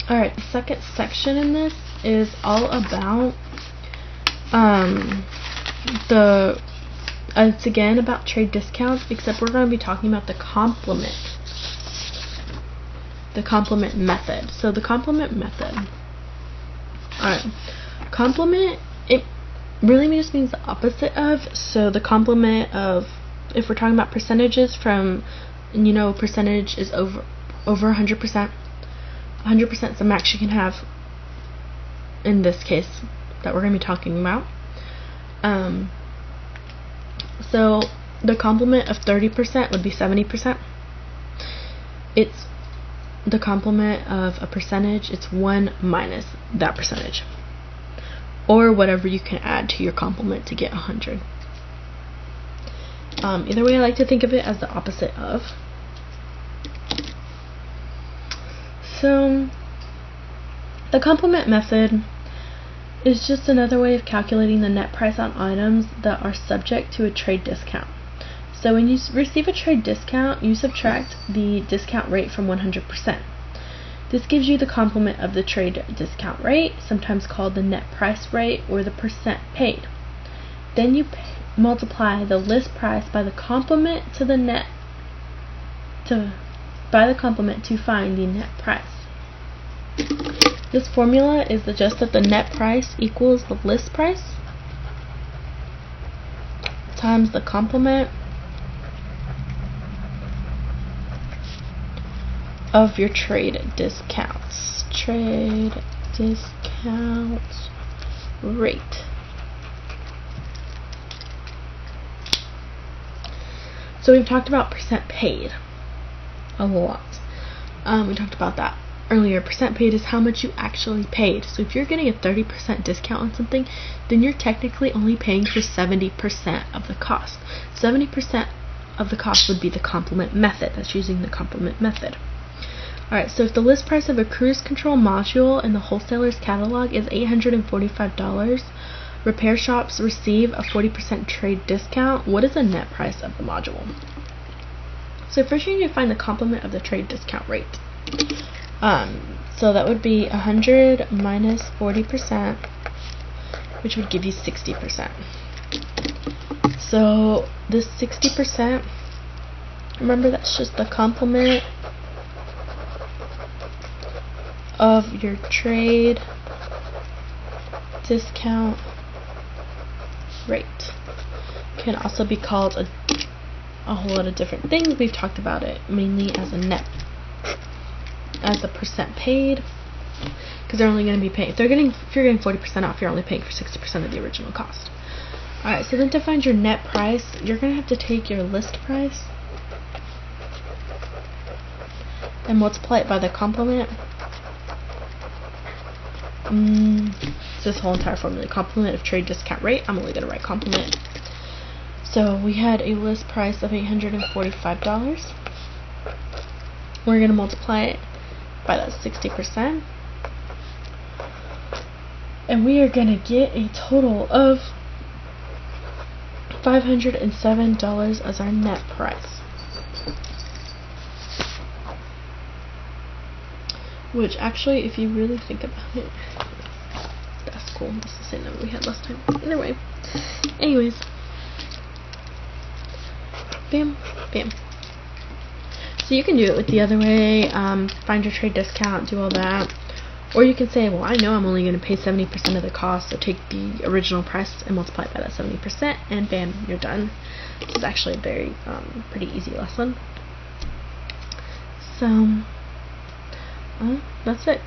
Alright, the second section in this is all about it's again about trade discounts, except we're going to be talking about the complement method. So the complement method. Alright, complement, it really just means the opposite of. So the complement of, if we're talking about percentages from, percentage is over 100%. 100% is the max you can have in this case that we're going to be talking about. So the complement of 30% would be 70%. It's the complement of a percentage, it's 1 minus that percentage, or whatever you can add to your complement to get 100. Either way, I like to think of it as the opposite of. So the complement method is just another way of calculating the net price on items that are subject to a trade discount. So when you receive a trade discount, you subtract the discount rate from 100%. This gives you the complement of the trade discount rate, sometimes called the net price rate or the percent paid. Then you multiply the list price by the complement to find the net price. This formula is just that the net price equals the list price times the complement of your trade discounts. Trade discount rate. So we've talked about percent paid a lot. We talked about that earlier. Percent paid is how much you actually paid. So if you're getting a 30% discount on something, then you're technically only paying for 70% of the cost. 70% of the cost would be the complement method. That's using the complement method. Alright, so if the list price of a cruise control module in the wholesaler's catalog is $845, repair shops receive a 40% trade discount. What is the net price of the module? So first you need to find the complement of the trade discount rate. So that would be 100 minus 40%, which would give you 60%. So this 60%, remember that's just the complement of your trade discount rate. Can also be called a whole lot of different things. We've talked about it mainly as a percent paid, because they're only going to be paying, if you're getting 40% off, you're only paying for 60% of the original cost. Alright, so then to find your net price, you're going to have to take your list price and multiply it by the complement. So this whole entire formula, complement of trade discount rate, I'm only going to write complement. So we had a list price of $845. We're going to multiply it by that 60%. And we are going to get a total of $507 as our net price. Which actually, if you really think about it, that's cool. That's the same number we had last time. Either way. Anyways. Bam, bam. So you can do it with the other way. Find your trade discount, do all that. Or you can say, well, I know I'm only going to pay 70% of the cost, so take the original price and multiply it by that 70%, and bam, you're done. This is actually a very pretty easy lesson. So that's it.